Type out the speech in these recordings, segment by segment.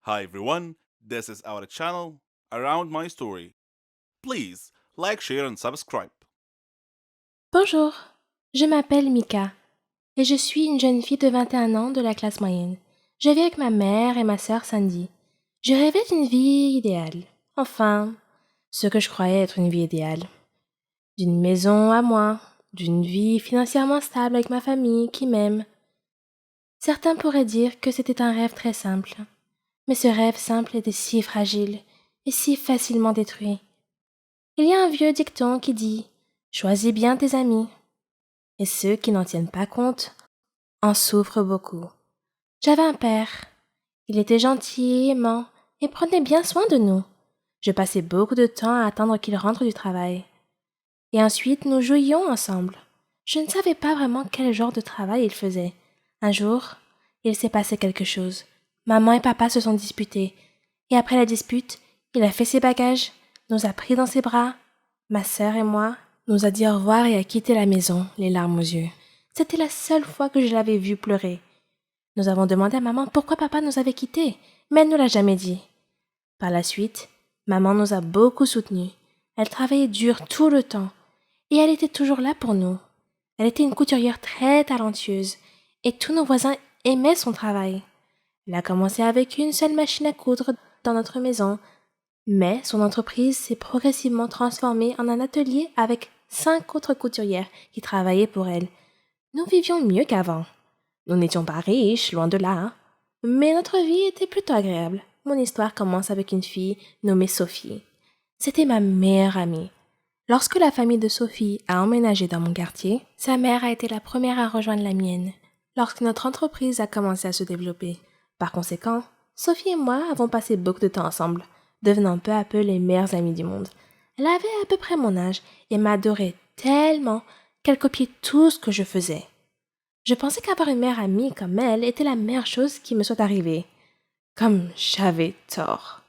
Hi everyone, this is our channel Around My Story. Please like, share, and subscribe. Bonjour, je m'appelle Mika et je suis une jeune fille de 21 ans de la classe moyenne. Je vis avec ma mère et ma sœur Sandy. Je rêvais d'une vie idéale. Enfin, ce que je croyais être une vie idéale. D'une maison à moi, d'une vie financièrement stable avec ma famille qui m'aime. Certains pourraient dire que c'était un rêve très simple. Mais ce rêve simple était si fragile et si facilement détruit. Il y a un vieux dicton qui dit « Choisis bien tes amis ». Et ceux qui n'en tiennent pas compte en souffrent beaucoup. J'avais un père. Il était gentil, aimant et prenait bien soin de nous. Je passais beaucoup de temps à attendre qu'il rentre du travail. Et ensuite, nous jouions ensemble. Je ne savais pas vraiment quel genre de travail il faisait. Un jour, il s'est passé quelque chose. Maman et papa se sont disputés. Et après la dispute, il a fait ses bagages, nous a pris dans ses bras, ma sœur et moi, nous a dit au revoir et a quitté la maison, les larmes aux yeux. C'était la seule fois que je l'avais vu pleurer. Nous avons demandé à maman pourquoi papa nous avait quittés, mais elle ne l'a jamais dit. Par la suite, maman nous a beaucoup soutenus. Elle travaillait dur tout le temps, et elle était toujours là pour nous. Elle était une couturière très talentueuse, et tous nos voisins aimaient son travail. Elle a commencé avec une seule machine à coudre dans notre maison, mais son entreprise s'est progressivement transformée en un atelier avec 5 autres couturières qui travaillaient pour elle. Nous vivions mieux qu'avant. Nous n'étions pas riches, loin de là, hein. Mais notre vie était plutôt agréable. Mon histoire commence avec une fille nommée Sophie. C'était ma meilleure amie. Lorsque la famille de Sophie a emménagé dans mon quartier, sa mère a été la première à rejoindre la mienne, lorsque notre entreprise a commencé à se développer. Par conséquent, Sophie et moi avons passé beaucoup de temps ensemble, devenant peu à peu les meilleures amies du monde. Elle avait à peu près mon âge et m'adorait tellement qu'elle copiait tout ce que je faisais. Je pensais qu'avoir une mère amie comme elle était la meilleure chose qui me soit arrivée. Comme j'avais tort.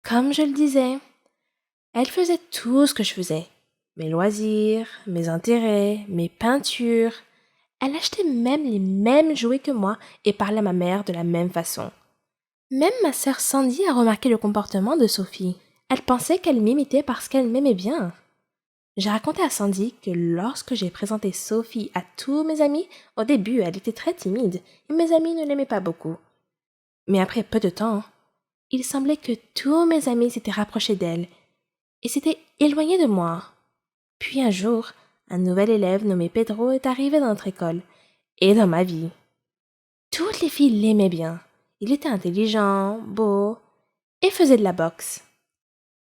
Comme je le disais, elle faisait tout ce que je faisais. Mes loisirs, mes intérêts, mes peintures. Elle achetait même les mêmes jouets que moi et parlait à ma mère de la même façon. Même ma sœur Sandy a remarqué le comportement de Sophie. Elle pensait qu'elle m'imitait parce qu'elle m'aimait bien. J'ai raconté à Sandy que lorsque j'ai présenté Sophie à tous mes amis, au début elle était très timide et mes amis ne l'aimaient pas beaucoup. Mais après peu de temps, il semblait que tous mes amis s'étaient rapprochés d'elle et s'étaient éloignés de moi. Puis un jour, un nouvel élève nommé Pedro est arrivé dans notre école et dans ma vie. Toutes les filles l'aimaient bien. Il était intelligent, beau et faisait de la boxe.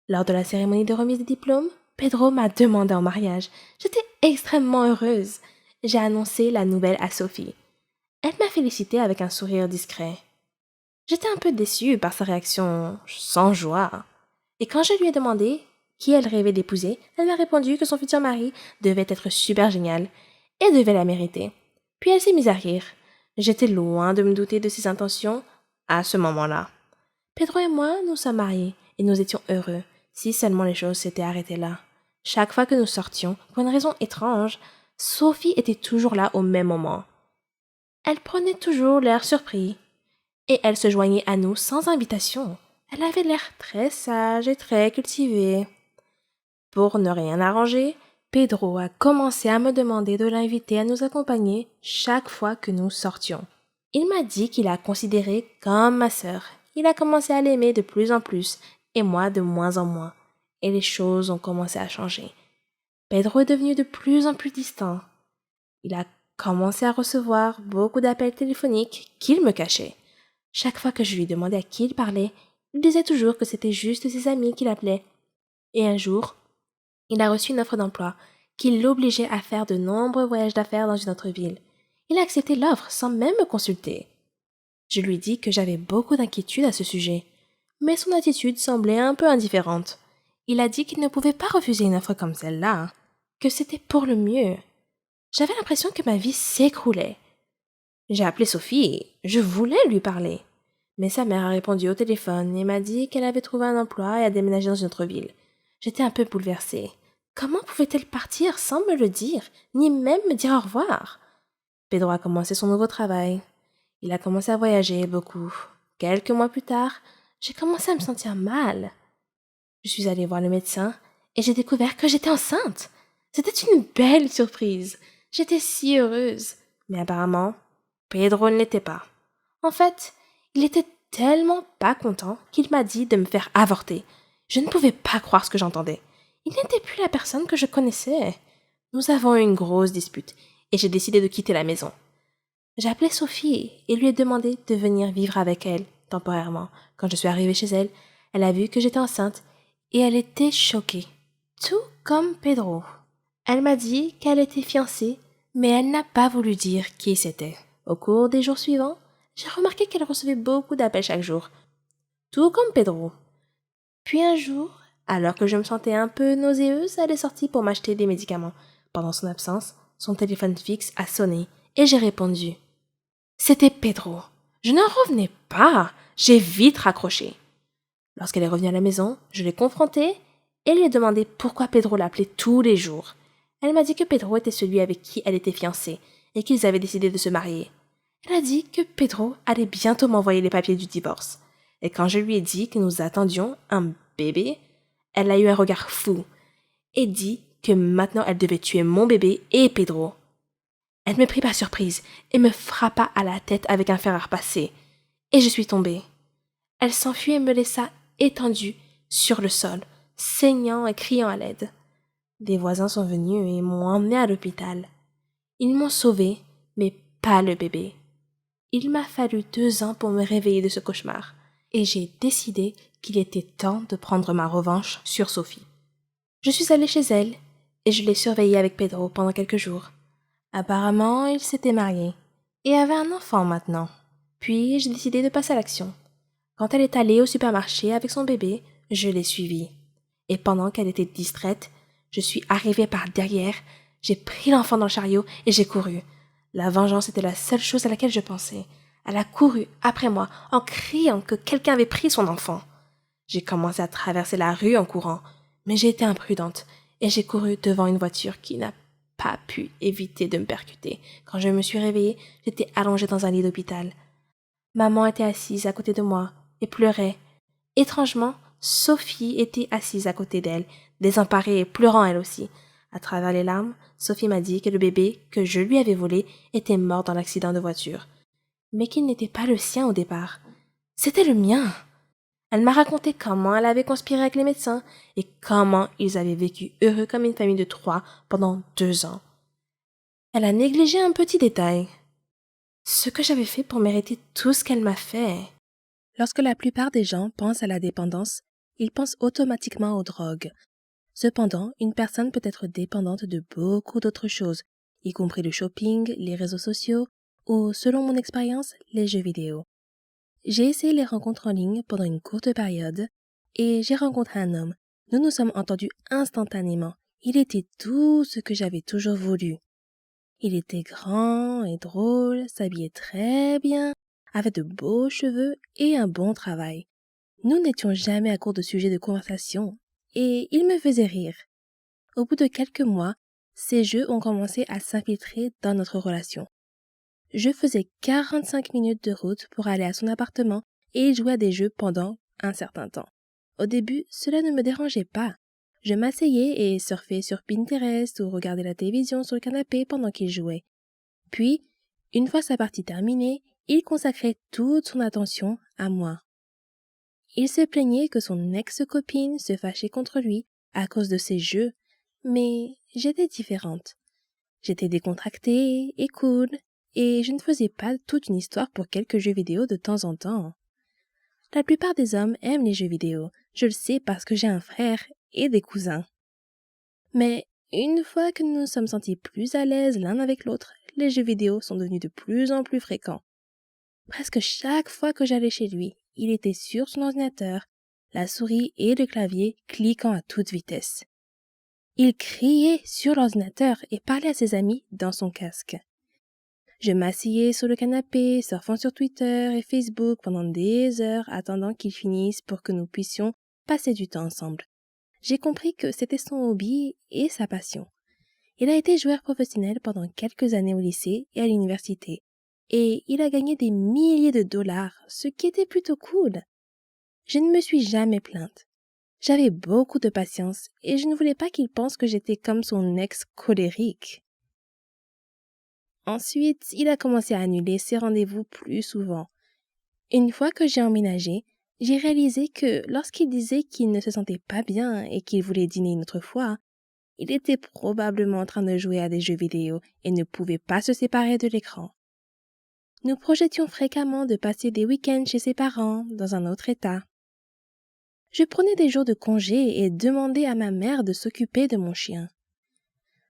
Lors de la cérémonie de remise des diplômes, Pedro m'a demandé en mariage. J'étais extrêmement heureuse. J'ai annoncé la nouvelle à Sophie. Elle m'a félicité avec un sourire discret. J'étais un peu déçue par sa réaction sans joie. Et quand je lui ai demandé qui elle rêvait d'épouser, elle m'a répondu que son futur mari devait être super génial et devait la mériter. Puis elle s'est mise à rire. J'étais loin de me douter de ses intentions à ce moment-là. Pedro et moi nous sommes mariés et nous étions heureux, si seulement les choses s'étaient arrêtées là. Chaque fois que nous sortions, pour une raison étrange, Sophie était toujours là au même moment. Elle prenait toujours l'air surpris, et elle se joignait à nous sans invitation. Elle avait l'air très sage et très cultivée. Pour ne rien arranger, Pedro a commencé à me demander de l'inviter à nous accompagner chaque fois que nous sortions. Il m'a dit qu'il la considérée comme ma sœur. Il a commencé à l'aimer de plus en plus, et moi de moins en moins. Et les choses ont commencé à changer. Pedro est devenu de plus en plus distant. Il a commencé à recevoir beaucoup d'appels téléphoniques qu'il me cachait. Chaque fois que je lui demandais à qui il parlait, il disait toujours que c'était juste ses amis qui l'appelaient. Et un jour, il a reçu une offre d'emploi qui l'obligeait à faire de nombreux voyages d'affaires dans une autre ville. Il a accepté l'offre sans même me consulter. Je lui dis que j'avais beaucoup d'inquiétudes à ce sujet, mais son attitude semblait un peu indifférente. Il a dit qu'il ne pouvait pas refuser une offre comme celle-là, que c'était pour le mieux. J'avais l'impression que ma vie s'écroulait. J'ai appelé Sophie et je voulais lui parler. Mais sa mère a répondu au téléphone et m'a dit qu'elle avait trouvé un emploi et a déménagé dans une autre ville. J'étais un peu bouleversée. Comment pouvait-elle partir sans me le dire, ni même me dire au revoir? Pedro a commencé son nouveau travail. Il a commencé à voyager beaucoup. Quelques mois plus tard, j'ai commencé à me sentir mal. Je suis allée voir le médecin et j'ai découvert que j'étais enceinte. C'était une belle surprise. J'étais si heureuse. Mais apparemment, Pedro ne l'était pas. En fait, il était tellement pas content qu'il m'a dit de me faire avorter. Je ne pouvais pas croire ce que j'entendais. Il n'était plus la personne que je connaissais. Nous avons eu une grosse dispute et j'ai décidé de quitter la maison. J'ai appelé Sophie et lui ai demandé de venir vivre avec elle temporairement. Quand je suis arrivée chez elle, elle a vu que j'étais enceinte et elle était choquée. Tout comme Pedro. Elle m'a dit qu'elle était fiancée, mais elle n'a pas voulu dire qui c'était. Au cours des jours suivants, j'ai remarqué qu'elle recevait beaucoup d'appels chaque jour, tout comme Pedro. Puis un jour, alors que je me sentais un peu nauséeuse, elle est sortie pour m'acheter des médicaments. Pendant son absence, son téléphone fixe a sonné et j'ai répondu. C'était Pedro. Je n'en revenais pas. J'ai vite raccroché. Lorsqu'elle est revenue à la maison, je l'ai confrontée et lui ai demandé pourquoi Pedro l'appelait tous les jours. Elle m'a dit que Pedro était celui avec qui elle était fiancée et qu'ils avaient décidé de se marier. Elle a dit que Pedro allait bientôt m'envoyer les papiers du divorce. Et quand je lui ai dit que nous attendions un bébé, elle a eu un regard fou et dit que maintenant elle devait tuer mon bébé et Pedro. Elle me prit par surprise et me frappa à la tête avec un fer à repasser. Et je suis tombée. Elle s'enfuit et me laissa étendue sur le sol, saignant et criant à l'aide. Des voisins sont venus et m'ont emmenée à l'hôpital. Ils m'ont sauvée, mais pas le bébé. Il m'a fallu 2 ans pour me réveiller de ce cauchemar, et j'ai décidé qu'il était temps de prendre ma revanche sur Sophie. Je suis allée chez elle, et je l'ai surveillée avec Pedro pendant quelques jours. Apparemment, ils s'étaient mariés, et avaient un enfant maintenant. Puis j'ai décidé de passer à l'action. Quand elle est allée au supermarché avec son bébé, je l'ai suivie. Et pendant qu'elle était distraite, je suis arrivée par derrière, j'ai pris l'enfant dans le chariot et j'ai couru. La vengeance était la seule chose à laquelle je pensais. Elle a couru après moi en criant que quelqu'un avait pris son enfant. J'ai commencé à traverser la rue en courant, mais j'ai été imprudente et j'ai couru devant une voiture qui n'a pas pu éviter de me percuter. Quand je me suis réveillée, j'étais allongée dans un lit d'hôpital. Maman était assise à côté de moi et pleurait. Étrangement, Sophie était assise à côté d'elle, désemparée et pleurant elle aussi. À travers les larmes, Sophie m'a dit que le bébé que je lui avais volé était mort dans l'accident de voiture, mais qu'il n'était pas le sien au départ. C'était le mien. Elle m'a raconté comment elle avait conspiré avec les médecins et comment ils avaient vécu heureux comme une famille de 3 pendant 2 ans. Elle a négligé un petit détail. Ce que j'avais fait pour mériter tout ce qu'elle m'a fait. Lorsque la plupart des gens pensent à la dépendance, ils pensent automatiquement aux drogues. Cependant, une personne peut être dépendante de beaucoup d'autres choses, y compris le shopping, les réseaux sociaux ou, selon mon expérience, les jeux vidéo. J'ai essayé les rencontres en ligne pendant une courte période et j'ai rencontré un homme. Nous nous sommes entendus instantanément. Il était tout ce que j'avais toujours voulu. Il était grand et drôle, s'habillait très bien, avait de beaux cheveux et un bon travail. Nous n'étions jamais à court de sujets de conversation et il me faisait rire. Au bout de quelques mois, ces jeux ont commencé à s'infiltrer dans notre relation. Je faisais 45 minutes de route pour aller à son appartement et il jouait à des jeux pendant un certain temps. Au début, cela ne me dérangeait pas. Je m'asseyais et surfais sur Pinterest ou regardais la télévision sur le canapé pendant qu'il jouait. Puis, une fois sa partie terminée, il consacrait toute son attention à moi. Il se plaignait que son ex-copine se fâchait contre lui à cause de ses jeux, mais j'étais différente. J'étais décontractée et cool, et je ne faisais pas toute une histoire pour quelques jeux vidéo de temps en temps. La plupart des hommes aiment les jeux vidéo, je le sais parce que j'ai un frère et des cousins. Mais une fois que nous nous sommes sentis plus à l'aise l'un avec l'autre, les jeux vidéo sont devenus de plus en plus fréquents. Presque chaque fois que j'allais chez lui, il était sur son ordinateur, la souris et le clavier cliquant à toute vitesse. Il criait sur l'ordinateur et parlait à ses amis dans son casque. Je m'asseyais sur le canapé, surfant sur Twitter et Facebook pendant des heures, attendant qu'il finisse pour que nous puissions passer du temps ensemble. J'ai compris que c'était son hobby et sa passion. Il a été joueur professionnel pendant quelques années au lycée et à l'université. et il a gagné des milliers de dollars, ce qui était plutôt cool. Je ne me suis jamais plainte. J'avais beaucoup de patience et je ne voulais pas qu'il pense que j'étais comme son ex colérique. Ensuite, il a commencé à annuler ses rendez-vous plus souvent. Une fois que j'ai emménagé, j'ai réalisé que lorsqu'il disait qu'il ne se sentait pas bien et qu'il voulait dîner une autre fois, il était probablement en train de jouer à des jeux vidéo et ne pouvait pas se séparer de l'écran. Nous projetions fréquemment de passer des week-ends chez ses parents, dans un autre État. Je prenais des jours de congé et demandais à ma mère de s'occuper de mon chien.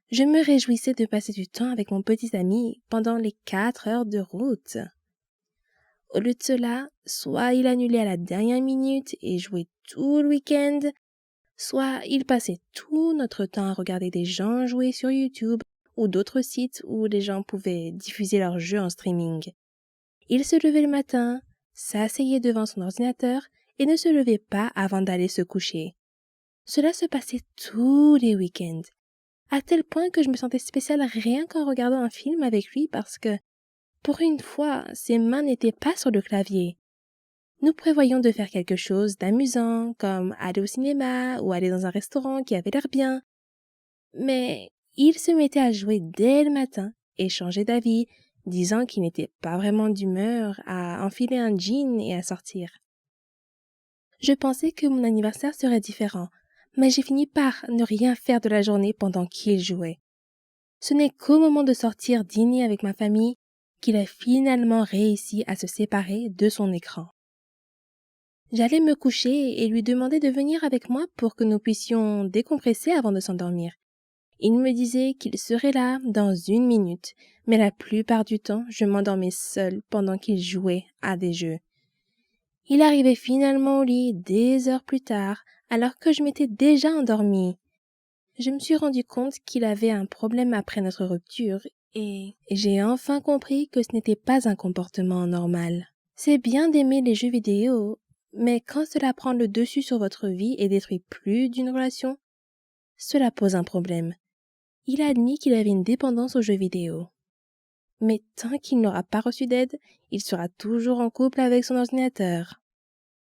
Je me réjouissais de passer du temps avec mon petit ami pendant les 4 heures de route. Au lieu de cela, soit il annulait à la dernière minute et jouait tout le week-end, soit il passait tout notre temps à regarder des gens jouer sur YouTube ou d'autres sites où les gens pouvaient diffuser leurs jeux en streaming. Il se levait le matin, s'asseyait devant son ordinateur et ne se levait pas avant d'aller se coucher. Cela se passait tous les week-ends, à tel point que je me sentais spéciale rien qu'en regardant un film avec lui parce que, pour une fois, ses mains n'étaient pas sur le clavier. Nous prévoyions de faire quelque chose d'amusant, comme aller au cinéma ou aller dans un restaurant qui avait l'air bien. Mais il se mettait à jouer dès le matin et changeait d'avis, disant qu'il n'était pas vraiment d'humeur à enfiler un jean et à sortir. Je pensais que mon anniversaire serait différent, mais j'ai fini par ne rien faire de la journée pendant qu'il jouait. Ce n'est qu'au moment de sortir dîner avec ma famille qu'il a finalement réussi à se séparer de son écran. J'allais me coucher et lui demander de venir avec moi pour que nous puissions décompresser avant de s'endormir. Il me disait qu'il serait là dans 1 minute, mais la plupart du temps, je m'endormais seule pendant qu'il jouait à des jeux. Il arrivait finalement au lit des heures plus tard, alors que je m'étais déjà endormie. Je me suis rendu compte qu'il avait un problème après notre rupture et j'ai enfin compris que ce n'était pas un comportement normal. C'est bien d'aimer les jeux vidéo, mais quand cela prend le dessus sur votre vie et détruit plus d'une relation, cela pose un problème. Il a admis qu'il avait une dépendance aux jeux vidéo. Mais tant qu'il n'aura pas reçu d'aide, il sera toujours en couple avec son ordinateur.